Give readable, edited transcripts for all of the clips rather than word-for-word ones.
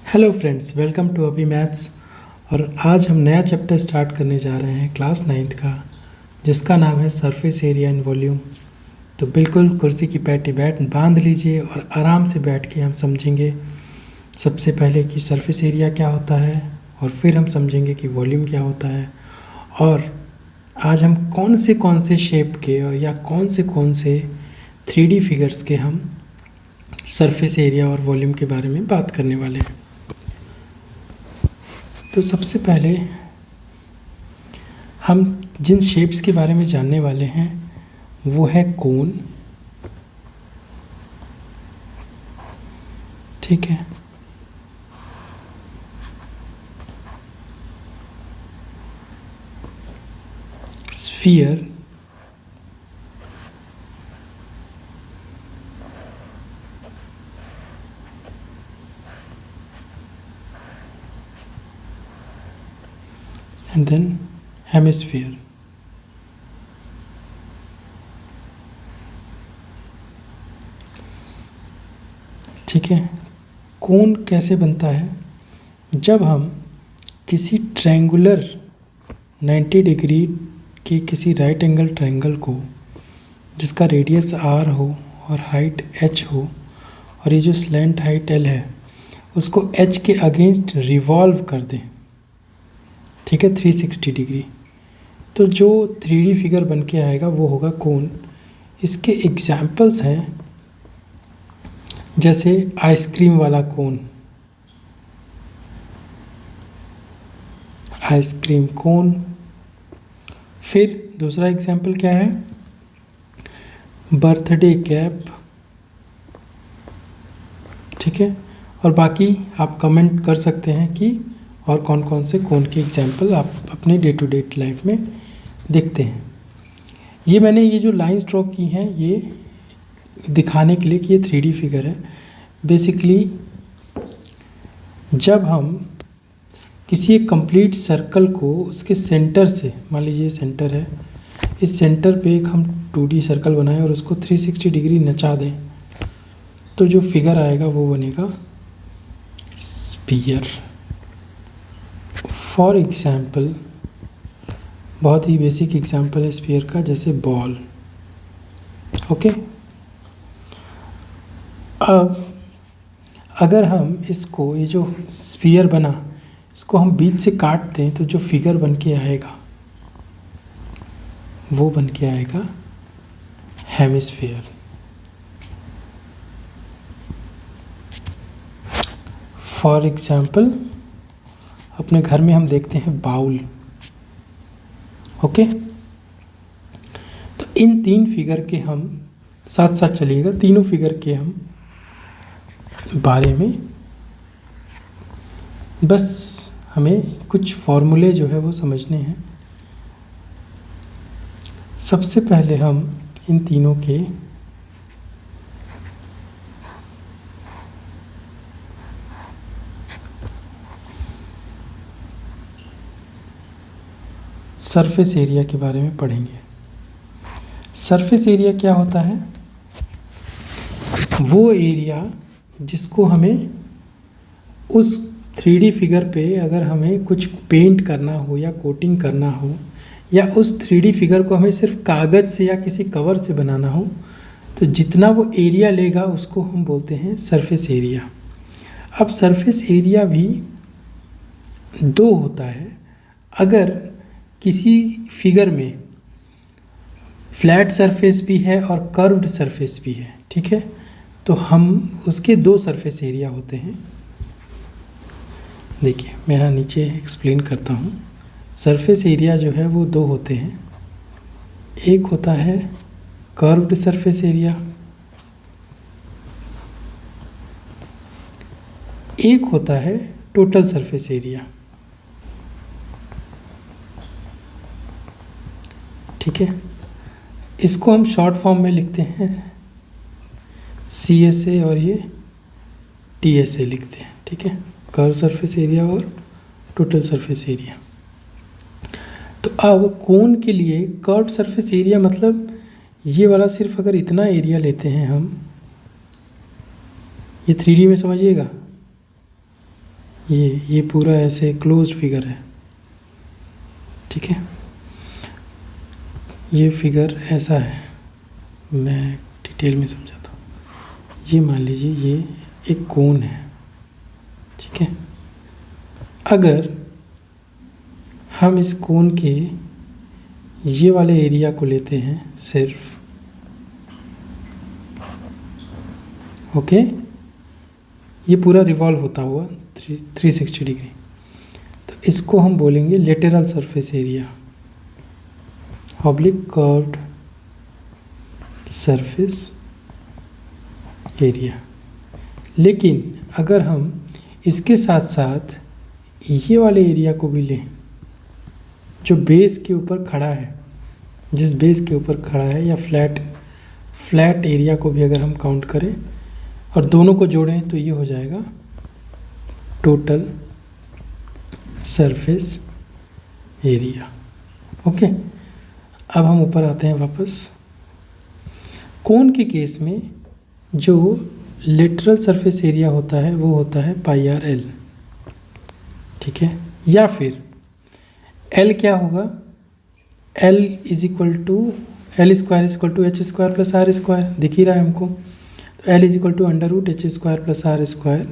Hello friends, welcome to अभी maths. और आज हम नया चैप्टर स्टार्ट करने जा रहे हैं क्लास 9th का, जिसका नाम है सरफेस एरिया एंड वॉल्यूम। तो बिल्कुल कुर्सी की पैटी बांध लीजिए और आराम से बैठ के हम समझेंगे सबसे पहले कि सरफेस एरिया क्या होता है, और फिर हम समझेंगे कि वॉल्यूम क्या होता है। और आज हम कौन से शेप के या कौन से 3D फिगर्स के हम सरफेस एरिया और वॉल्यूम के बारे में बात करने वाले हैं। तो सबसे पहले हम जिन शेप्स के बारे में जानने वाले हैं वो है कोन, ठीक है। Sphere, and then hemisphere। ठीक है। कोन कैसे बनता है? जब हम किसी ट्रायंगुलर 90 डिग्री के किसी राइट एंगल ट्रायंगल को, जिसका रेडियस r हो और हाइट h हो और ये जो स्लैंट हाइट l है, उसको h के अगेंस्ट रिवॉल्व कर दें, ठीक है, 360 डिग्री, तो जो 3D फिगर बन के आएगा वो होगा कोन। इसके एग्जाम्पल्स हैं जैसे आइसक्रीम वाला कोन, आइसक्रीम कोन। फिर दूसरा एग्जाम्पल क्या है? बर्थडे कैप, ठीक है। और बाकी आप कमेंट कर सकते हैं कि और कौन से कोन के एग्जाम्पल आप अपने डे टू डे लाइफ में देखते हैं। ये जो लाइंस ड्रॉ की हैं ये दिखाने के लिए कि ये 3D फिगर है। बेसिकली जब हम किसी एक कंप्लीट सर्कल को उसके सेंटर से, मान लीजिए सेंटर है, इस सेंटर पे एक हम 2D सर्कल बनाएं और उसको 360 डिग्री नचा दें, तो जो फिगर आएगा वो बनेगा स्फीयर। फॉर एग्जाम्पल, बहुत ही बेसिक एग्जाम्पल है स्फीयर का, जैसे बॉल। ओके। अब अगर हम इसको, ये जो स्फीयर बना, इसको हम बीच से काट दें तो जो फिगर बन के आएगा वो बन के आएगा हेमिस्फीयर। फॉर एग्जाम्पल, अपने घर में हम देखते हैं बाउल। ओके। तो इन 3 फिगर के हम साथ साथ चलिएगा, तीनों फिगर के हम बारे में बस हमें कुछ फॉर्मूले जो है वो समझने हैं। सबसे पहले हम इन तीनों के सरफेस एरिया के बारे में पढ़ेंगे। सरफेस एरिया क्या होता है? वो एरिया जिसको हमें उस 3D फिगर पे अगर हमें कुछ पेंट करना हो या कोटिंग करना हो, या उस 3D फिगर को हमें सिर्फ कागज़ से या किसी कवर से बनाना हो, तो जितना वो एरिया लेगा उसको हम बोलते हैं सरफेस एरिया। अब सरफेस एरिया भी 2 होता है। अगर किसी फिगर में फ्लैट सरफेस भी है और कर्व्ड सरफेस भी है, ठीक है, तो हम उसके 2 सरफेस एरिया होते हैं। देखिए, मैं यहाँ नीचे एक्सप्लेन करता हूँ। सरफेस एरिया जो है वो 2 होते हैं। एक होता है कर्व्ड सरफेस एरिया, एक होता है टोटल सरफेस एरिया, ठीक है। इसको हम शॉर्ट फॉर्म में लिखते हैं CSA और ये TSA लिखते हैं, ठीक है, कर्व सरफेस एरिया और टोटल सरफेस एरिया। तो अब कोन के लिए कर्व सरफेस एरिया मतलब ये वाला, सिर्फ अगर इतना एरिया लेते हैं हम, ये 3D में समझिएगा, ये पूरा ऐसे क्लोज्ड फिगर है, ठीक है। ये फिगर ऐसा है, मैं डिटेल में समझाता हूँ। ये मान लीजिए ये एक कोन है, ठीक है। अगर हम इस कोन के ये वाले एरिया को लेते हैं सिर्फ, ओके, ये पूरा रिवॉल्व होता हुआ 360 डिग्री, तो इसको हम बोलेंगे lateral surface area, oblique curved surface area. लेकिन अगर हम इसके साथ साथ ये वाले एरिया को भी लें जो बेस के ऊपर खड़ा है, जिस बेस के ऊपर खड़ा है, या फ्लैट एरिया को भी अगर हम काउंट करें और दोनों को जोड़ें तो ये हो जाएगा टोटल सरफेस एरिया, ओके। अब हम ऊपर आते हैं वापस। कोन के केस में जो लेटरल सरफेस एरिया होता है वो होता है पाई आर एल, ठीक है। या फिर एल क्या होगा, L is equal to L square is equal to H square plus R square, दिख ही रहा है हमको। तो L is equal to under root H square plus R square,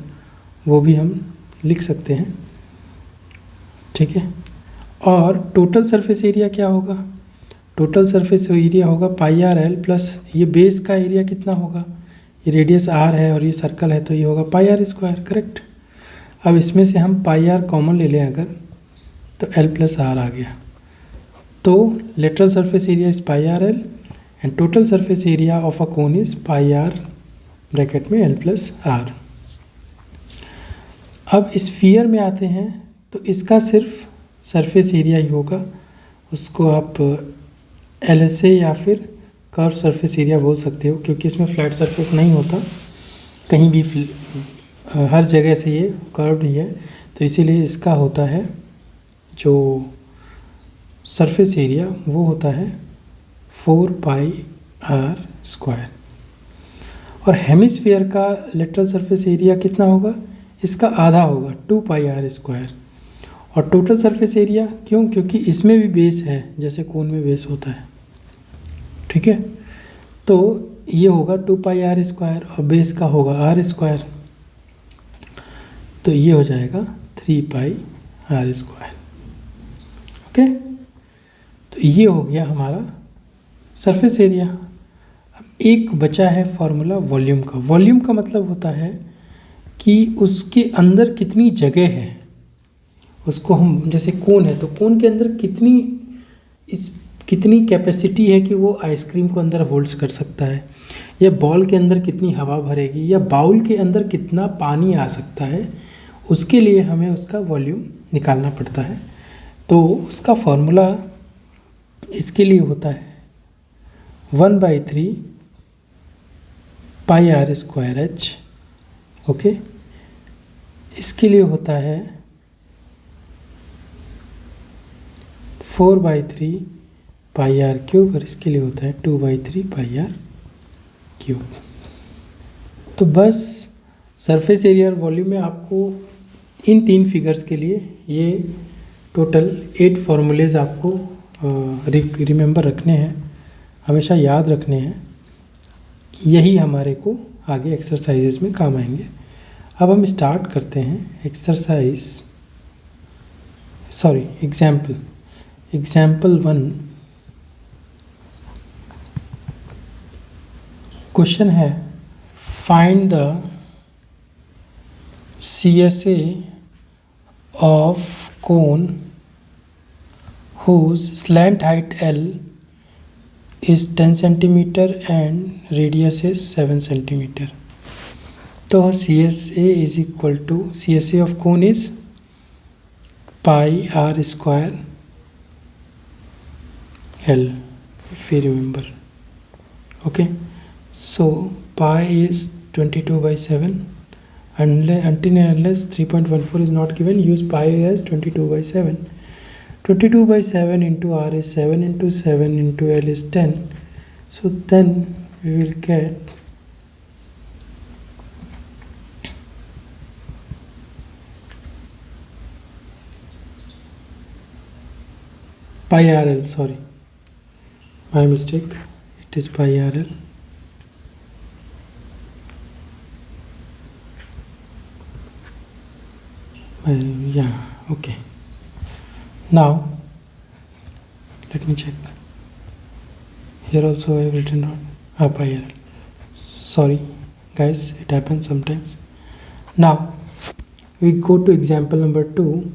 वो भी हम लिख सकते हैं, ठीक है। और टोटल सरफेस एरिया क्या होगा, टोटल सरफेस एरिया होगा पाई आर एल प्लस ये बेस का एरिया कितना होगा, ये रेडियस आर है और ये सर्कल है तो ये होगा पाई आर स्क्वायर, करेक्ट। अब इसमें से हम पाई आर कॉमन ले लें अगर, तो एल प्लस आर आ गया। तो lateral surface area is pi R L and total surface area of a cone is pi R bracket में एल प्लस आर। अब स्फीयर में आते हैं तो इसका सिर्फ सरफेस एरिया ही होगा, उसको आप एल एस ए या फिर कर्व सरफेस एरिया बोल सकते हो, क्योंकि इसमें फ्लैट सरफेस नहीं होता कहीं भी, हर जगह से ये कर्व्ड ही है, तो इसीलिए इसका होता है जो सरफेस एरिया वो होता है 4 पाई आर स्क्वायर। और हेमिस्फीयर का लेटरल सरफेस एरिया कितना होगा, इसका आधा होगा 2 पाई आर स्क्वायर। और टोटल सरफेस एरिया क्यों, क्योंकि इसमें भी बेस है जैसे कोन में बेस होता है, ठीक है। तो ये होगा 2 पाई आर स्क्वायर और बेस का होगा आर स्क्वायर, तो ये हो जाएगा 3 पाई आर स्क्वायर, ओके। तो ये हो गया हमारा सरफेस एरिया। अब एक बचा है फॉर्मूला वॉल्यूम का। वॉल्यूम का मतलब होता है कि उसके अंदर कितनी जगह है, उसको हम जैसे कोन है तो कोन के अंदर कितनी कैपेसिटी है कि वो आइसक्रीम को अंदर होल्ड कर सकता है, या बॉल के अंदर कितनी हवा भरेगी, या बाउल के अंदर कितना पानी आ सकता है, उसके लिए हमें उसका वॉल्यूम निकालना पड़ता है। तो उसका फॉर्मूला इसके लिए होता है 1/3 पाई आर स्क्वायर एच, ओके। इसके लिए होता है 4/3 पाई आर क्यूब, और इसके लिए होता है 2/3 पाई आर क्यूब। तो बस सरफेस एरिया और वॉल्यूम में आपको इन 3 फिगर्स के लिए ये टोटल 8 फार्मूलेज आपको रिमेंबर रखने हैं, हमेशा याद रखने हैं। यही हमारे को आगे एक्सरसाइजेज में काम आएंगे। अब हम स्टार्ट करते हैं एग्जाम्पल 1। क्वेश्चन है find the CSA of cone whose slant height L is 10 centimeter and radius is 7 centimeter. तो CSA is equal to CSA of cone is pi r square L, if you remember. Okay, so pi is 22/7. Until and unless 3.14 is not given, use pi as 22/7. 22/7 into r is 7 into 7 into L is 10. So then we will get pi RL, sorry, my mistake, it is pi RL. Yeah, okay. Now let me check. Here also I have written out pi RL. Sorry guys, it happens sometimes. Now we go to example number 2.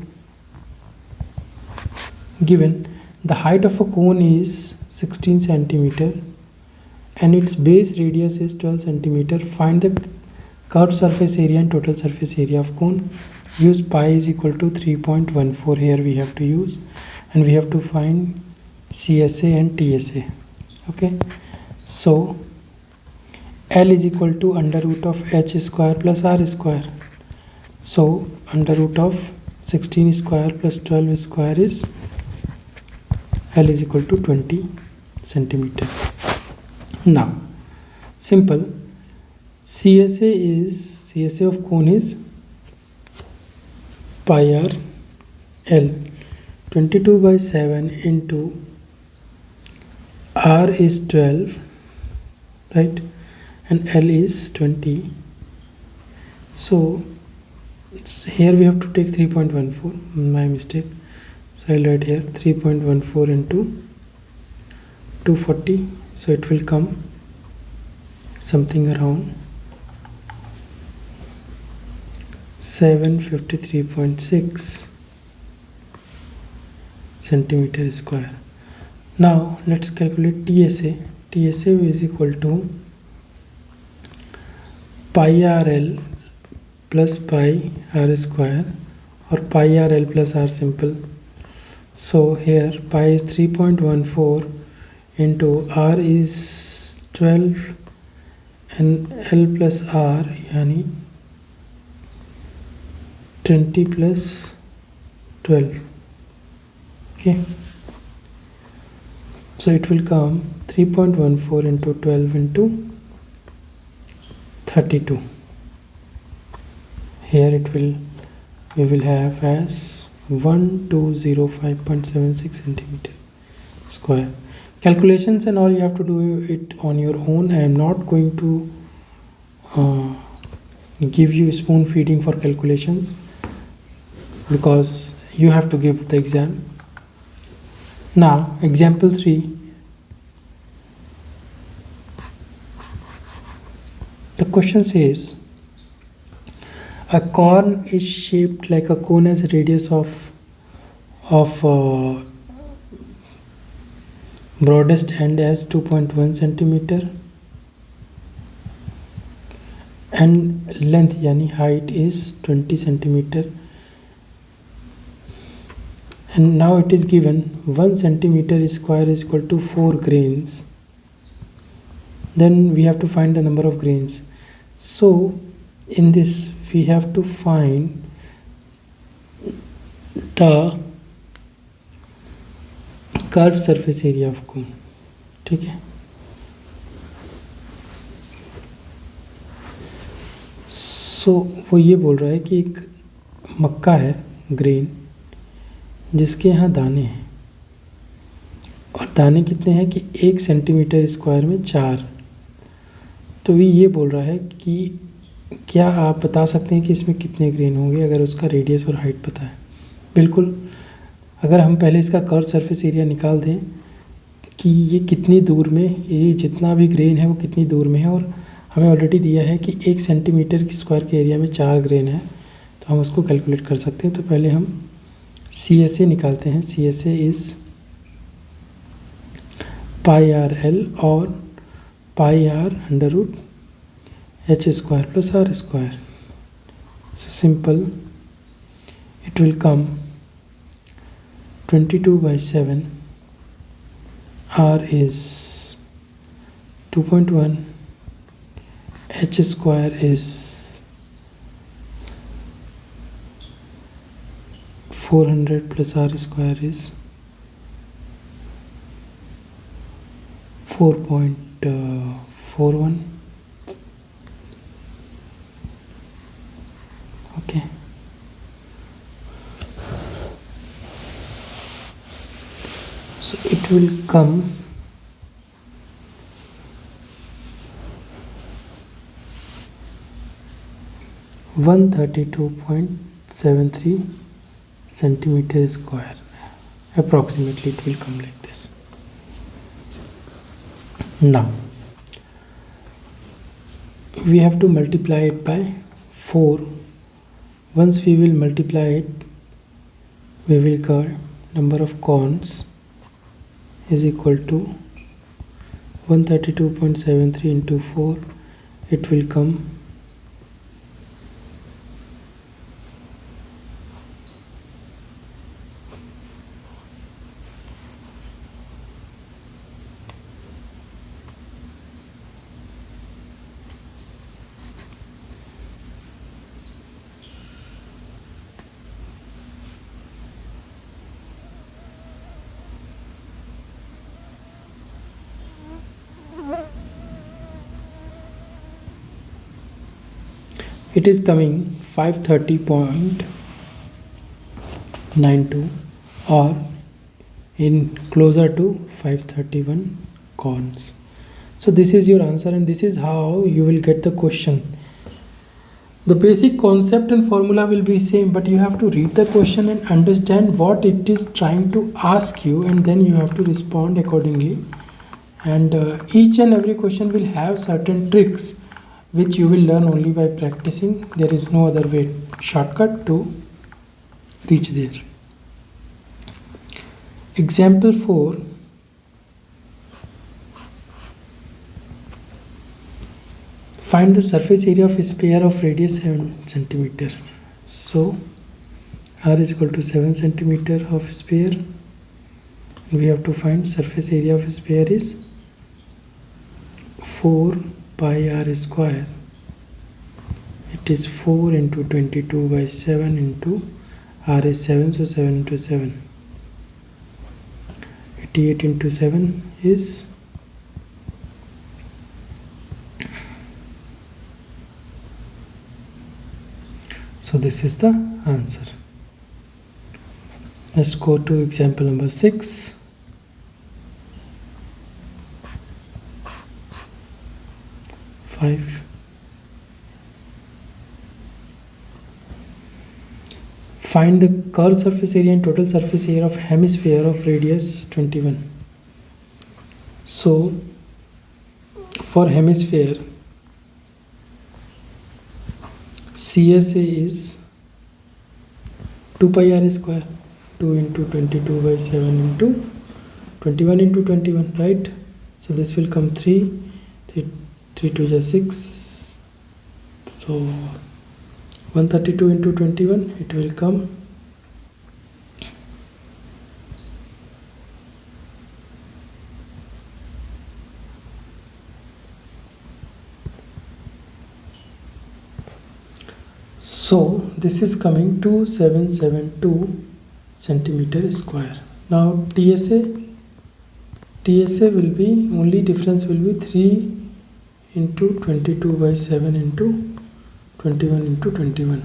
Given the height of a cone is 16 centimeter and its base radius is 12 centimeter, find the curved surface area and total surface area of cone. Use pi is equal to 3.14 here we have to use, and we have to find CSA and TSA. Okay, so L is equal to under root of h square plus r square. So under root of 16 square plus 12 square is L is equal to 20 centimeter. Now simple, CSA of cone is pi r L. 22 by 7 into r is 12, right, and L is 20. So here we have to take 3.14, my mistake, so I'll write here 3.14 into 240, so it will come something around 753.6 centimeter square. Now let's calculate TSA. TSA is equal to pi RL plus pi r square, or pi RL plus r simple. So here pi is 3.14 into r is 12 and L plus r yani 20 plus 12. Okay, so it will come 3.14 into 12 into 32. Here it will, we will have as 1205.76 centimeter square. Calculations and all you have to do it on your own. I am not going to give you spoon feeding for calculations because you have to give the exam. Now example 3. The question says a corn is shaped like a cone as a radius of broadest end as 2.1 centimeter and length yani height is 20 centimeter, and now it is given 1 centimeter square is equal to 4 grains. Then we have to find the number of grains. So in this we have to find the curved surface area of cone. ठीक है, सो वो ये बोल रहा है कि एक मक्का है ग्रेन जिसके यहाँ दाने हैं, और दाने कितने हैं कि 1 सेंटीमीटर स्क्वायर में 4. तो ये बोल रहा है कि क्या आप बता सकते हैं कि इसमें कितने ग्रेन होंगे अगर उसका रेडियस और हाइट पता है. बिल्कुल, अगर हम पहले इसका कर्व सरफेस एरिया निकाल दें कि ये कितनी दूर में, ये जितना भी ग्रेन है वो कितनी दूर में है, और हमें ऑलरेडी दिया है कि 1 सेंटीमीटर स्क्वायर के एरिया में 4 ग्रेन है, तो हम उसको कैलकुलेट कर सकते हैं. तो पहले हम CSA निकालते हैं. CSA is pi R L और pi R under root h square plus r square. So simple, it will come 22 by 7, r is 2.1, h square is 400 plus r square is 4.41. Okay, So it will come 132.73 centimeter square. Approximately it will come like this. Now we have to multiply it by 4. Once we will multiply it, we will get number of cones is equal to 132.73 into 4. It will come 530.92 or in closer to 531 cones. So this is your answer, and this is how you will get the question. The basic concept and formula will be same, but you have to read the question and understand what it is trying to ask you, and then you have to respond accordingly. And each and every question will have certain tricks which you will learn only by practicing. There is no other way shortcut to reach there. Example 4. Find the surface area of a sphere of radius 7 centimeter. So r is equal to 7 centimeter of sphere. We have to find surface area of a sphere is 4 pi r square. It is 4 into 22 by 7 into r is 7, so 7 into 7. 88 into 7 is 'So this is the answer. Let's go to example number 6. Find the curved surface area and total surface area of hemisphere of radius 21. So for hemisphere, CSA is 2 pi r square, 2 into 22 by 7 into 21 into 21, right? So this will come 3 2 is 6, so 132 into 21, it will come 2772 centimeter square. Now TSA will be, only difference will be 3 into 22 by 7 into 21 into 21.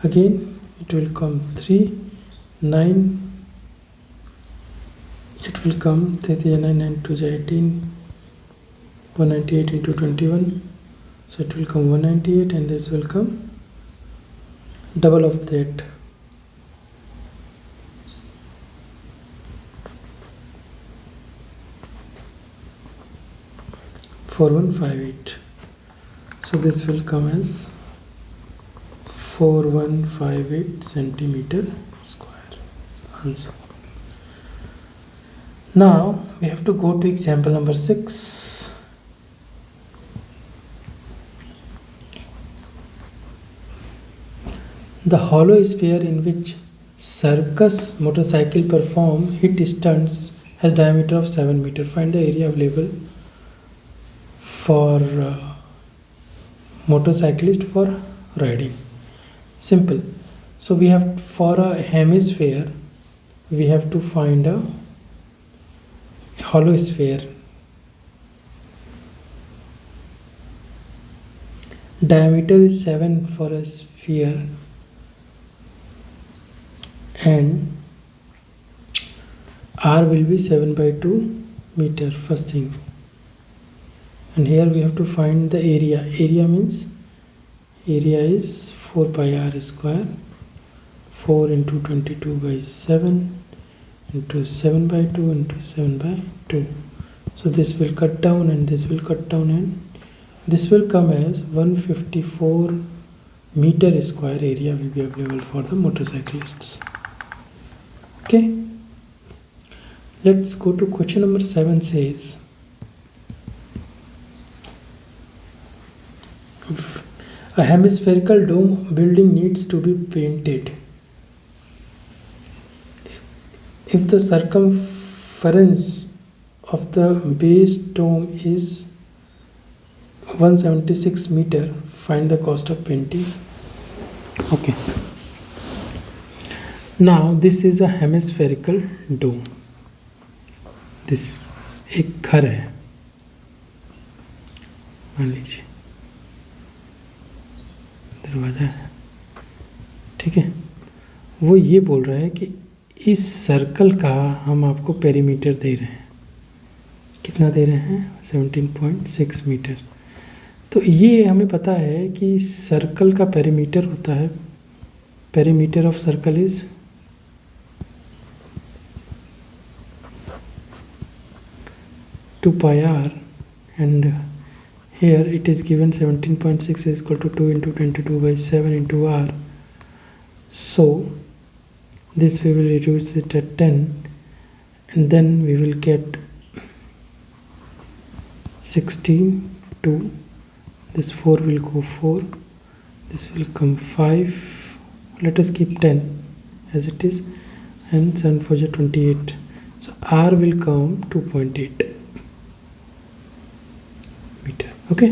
Again it will come 3 9, it will come 3 9 9 2 18, 198 into 21, so it will come 198, and this will come double of that. (4158). So this will come as 4158 centimeter square. Answer. Now we have to go to example number 6. The hollow sphere in which circus motorcycle perform hit stunts has diameter of 7 meter. Find the area available for motorcyclist for riding. Simple. So we have, for a hemisphere, we have to find a hollow sphere. Diameter is 7 for a sphere, and R will be 7/2 meter, first thing. And here we have to find the area. Area means area is 4 pi r square, 4 into 22/7 into 7/2 into 7/2. So this will cut down and this will cut down, and this will come as 154 meter square area will be available for the motorcyclists. Okay, let's go to question number 7. Says a hemispherical dome building needs to be painted. If the circumference of the base dome is 176 meter, find the cost of painting. Okay, now this is a hemispherical dome. This एक घर है, मान लीजिए दरवाजा है, ठीक है। वो ये बोल रहा है कि इस सर्कल का हम आपको पेरीमीटर दे रहे हैं। कितना दे रहे हैं? 17.6 मीटर। तो ये हमें पता है कि सर्कल का पेरीमीटर होता है, perimeter of circle is 2 pi r, and here it is given 17.6 is equal to 2 into 22/7 into r. So this we will reduce it at 10, and then we will get 16 2, this 4 will go 4, this will come 5, let us keep 10 as it is, and 7 4 is 28. So r will come 2.8 meter. Okay,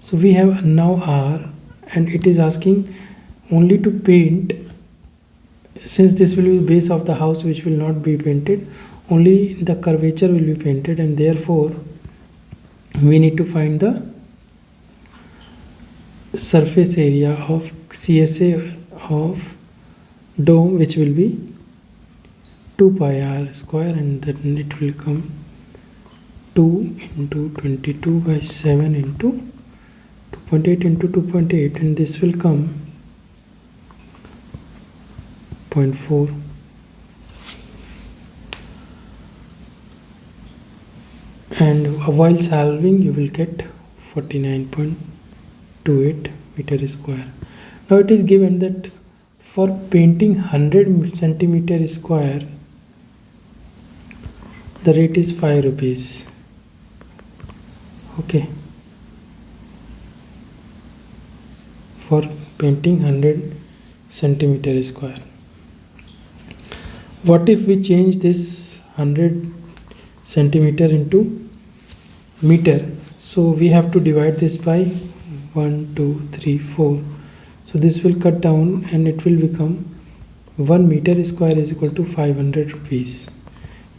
so we have now r, and it is asking only to paint. Since this will be the base of the house which will not be painted, only the curvature will be painted, and therefore we need to find the surface area of CSA of dome, which will be 2 pi r square, and then it will come 2 into 22/7 into 2.8 into 2.8, and this will come 0.4. And while solving you will get 49.28 meter square. Now it is given that for painting 100 centimeter square the rate is 5 rupees. Okay, for painting 100 centimeter square. What if we change this 100 centimeter into meter? So we have to divide this by 1 2 3 4. So this will cut down, and it will become 1 meter square is equal to 500 rupees,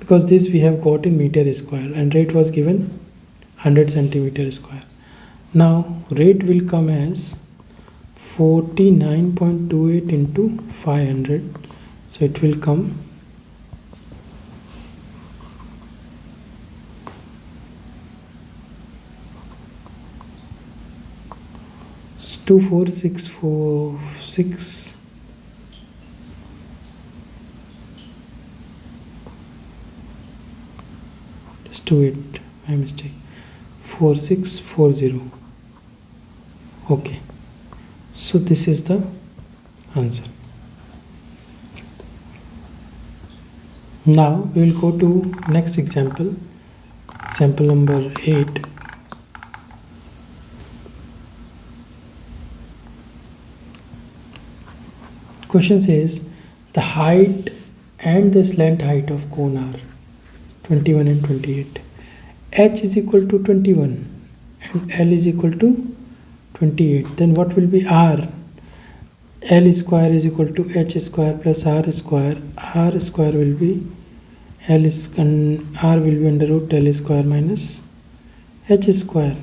because this we have got in meter square, and rate was given 100 centimeter square. Now rate will come as 49.28 into 500, so it will come 24646 just do it, my mistake, 4640. Okay, so this is the answer. Now we will go to next example, example number 8. Question says the height and the slant height of cone are 21 and 28. H is equal to 21 and L is equal to 28. Then what will be R? L square is equal to H square plus R square. R square will be L is, and R will be under root L square minus H square.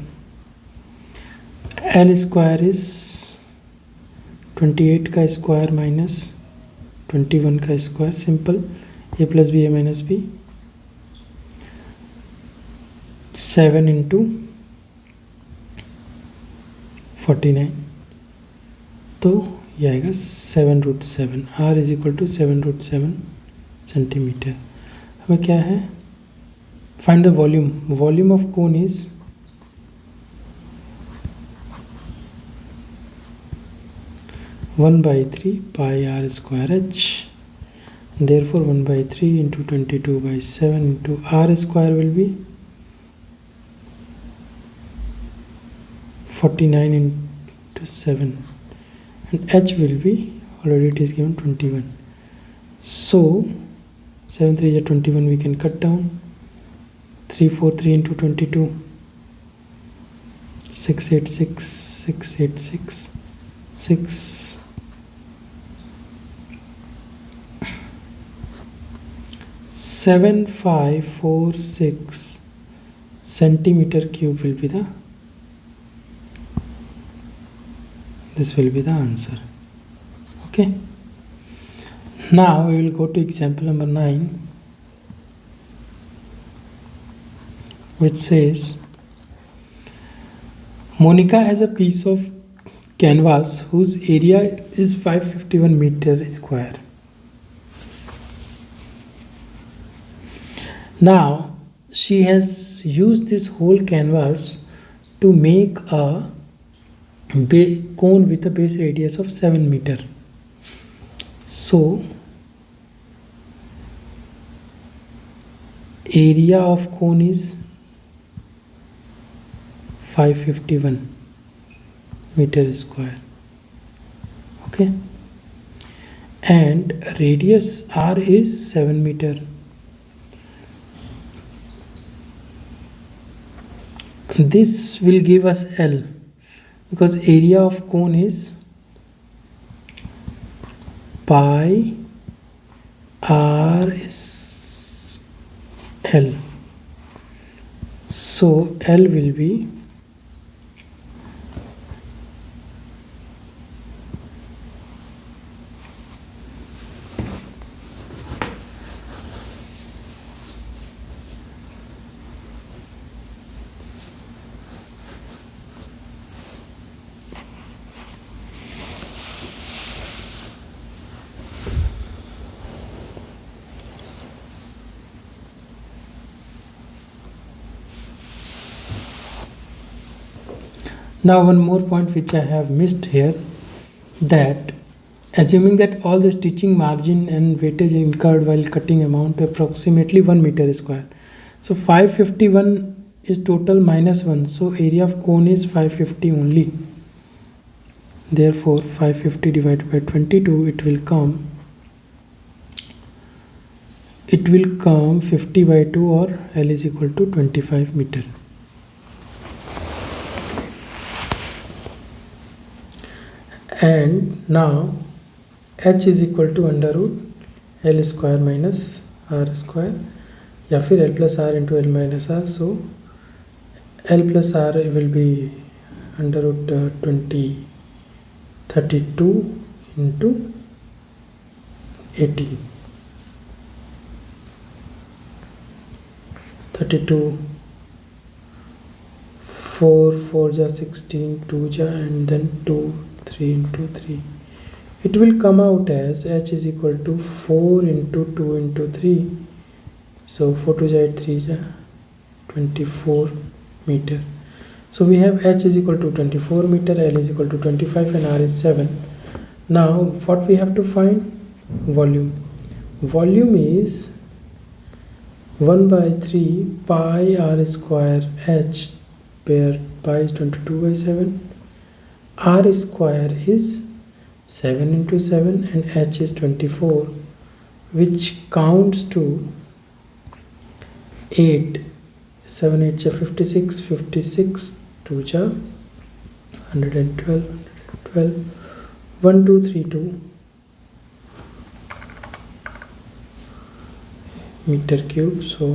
L square is 28 का square minus 21 का square, simple a plus b a minus b, 7 into 49, तो ये आएगा 7√7। r is equal to 7√7 centimetre. हमें क्या है, find the volume. Volume of cone is 1/3 pi r square h, therefore 1/3 into 22/7 into r square will be 49 into 7, and h will be, already it is given 21. So 7 3 is 21, we can cut down 3 4 3 into 22, 6 8 6 6 8 6 6 7546 centimeter cube will be the, this will be the answer. Okay, now we will go to example number 9, which says Monica has a piece of canvas whose area is 551 meter square. Now she has used this whole canvas to make a cone with a base radius of 7 meter. So area of cone is 551 meter square. Okay, and radius r is 7 meter. This will give us L, because area of cone is pi r is L. So L will be Now one more point which I have missed here, that assuming that all the stitching margin and weightage incurred while cutting amount to approximately 1 meter square. So 551 is total minus 1, so area of cone is 550 only. Therefore 550 divided by 22, it will come 50/2, or L is equal to 25 meter. And now h is equal to under root L square minus r square, या फिर L plus r into L minus r. So L plus r will be under root 32 into 18. 32 4 4 ja 16, 2 ja, and then 2 3 into 3. It will come out as h is equal to 4 into 2 into 3. So 4 2 ja 8, 3 ja 24 meter. So we have h is equal to 24 meter, L is equal to 25, and r is 7. Now what we have to find? Volume. Volume is 1/3 pi r square h, where pi is 22/7. R square is 7 into 7 and h is 24, which counts to 8. 7 8 ja 56, 56 2 ja 112, 1232 meter cube. So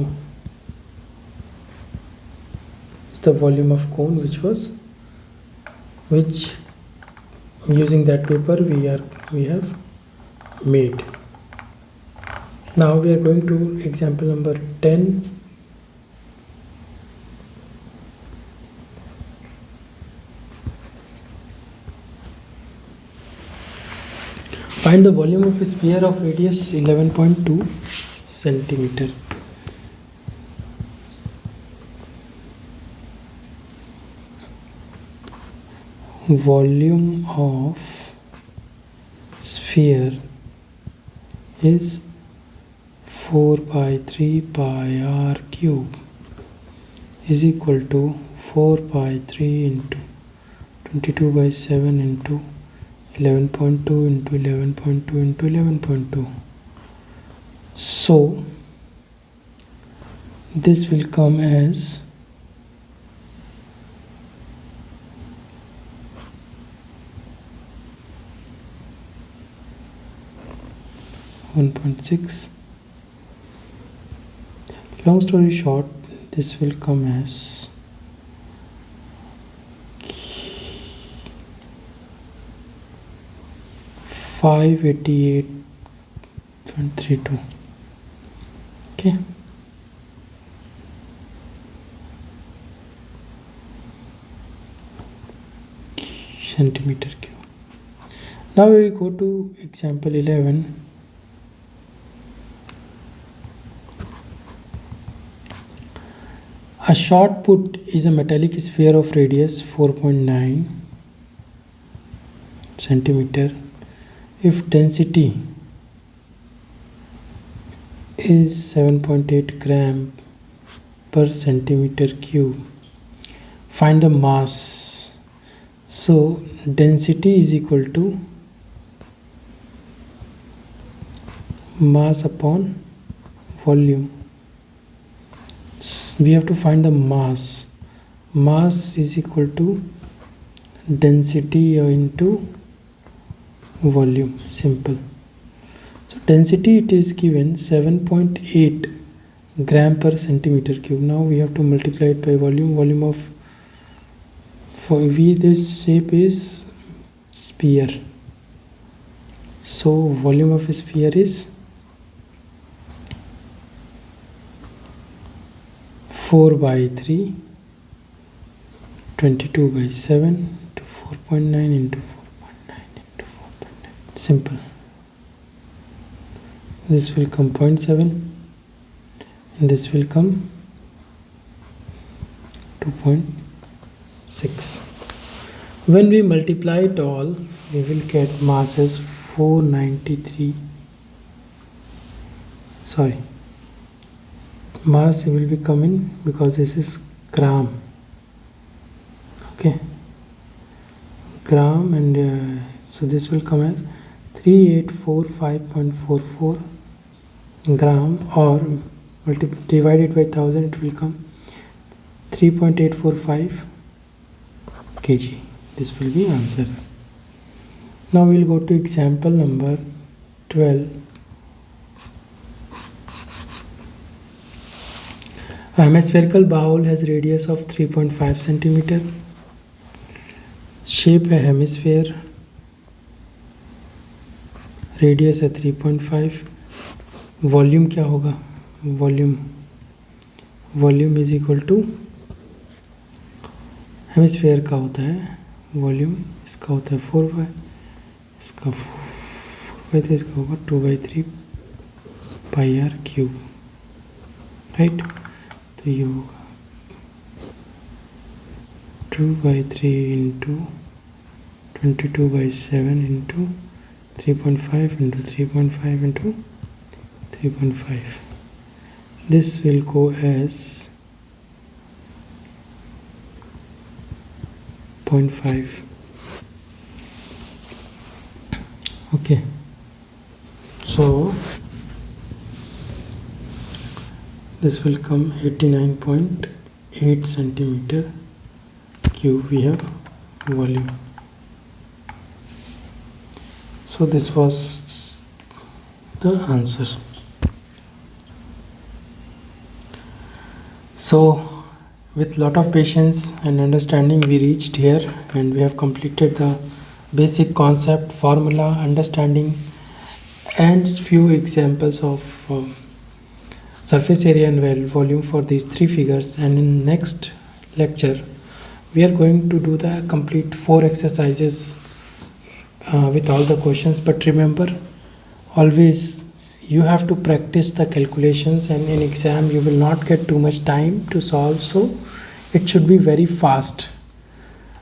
it's the volume of cone which using that paper we have made. Now we are going to example number 10. Find the volume of a sphere of radius 11.2 centimeter. Volume of sphere is 4 by 3 pi r cube is equal to 4 by 3 into 22 by 7 into 11.2 into 11.2 into 11.2. So this will come as 1.6. Long story short, this will come as 588.32. Okay. Centimeter cube. Now we will go to example 11. A shot put is a metallic sphere of radius 4.9 centimeter. If density is 7.8 gram per centimeter cube, find the mass. So density is equal to mass upon volume. We have to find the mass. Mass is equal to density into volume. Simple. So density, it is given 7.8 gram per centimeter cube. Now we have to multiply it by volume. Volume of, for V, this shape is sphere. So volume of a sphere is 4 by 3, 22 by 7 into 4.9 into 4.9 into 4.9. Simple. This will come 0.7 and this will come 2.6. When we multiply it all, we will get mass as 493. Mass will be coming because this is gram. Okay, gram, and so this will come as 3845.44 gram, or divided by 1000, it will come 3.845 kg. This will be answer. Now we will go to example number 12. A hemispherical bowl has radius of 3.5 centimeter. Shape a hemisphere. Radius है 3.5. Volume क्या होगा? Volume is equal to, hemisphere का होता है volume, इसका होता है 4 bye, इसका 4 बाय 3, इसका होगा 2 by 3 pi R cube. Right, तो ये होगा 2 by 3 into 22 by 7 into 3.5 into 3.5 into 3.5. This will go as 0.5. Okay, so this will come 89.8 centimeter cube. We have volume. So this was the answer. So with lot of patience and understanding we reached here, and we have completed the basic concept, formula, understanding and few examples of surface area and volume for these three figures. And in next lecture we are going to do the complete 4 exercises with all the questions. But remember, always you have to practice the calculations, and in exam you will not get too much time to solve, so it should be very fast.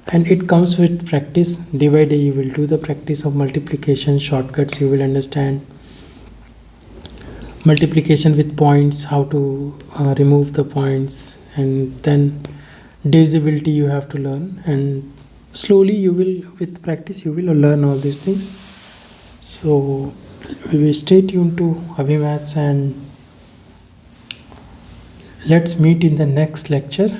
And it comes with practice. Day by day you will do the practice of multiplication, shortcuts you will understand, multiplication with points, how to remove the points, and then divisibility you have to learn. And slowly you will, with practice, you will learn all these things. So we will stay tuned to Abhimaths, and let's meet in the next lecture.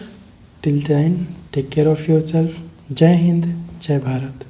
Till then, take care of yourself. Jai Hind, Jai Bharat.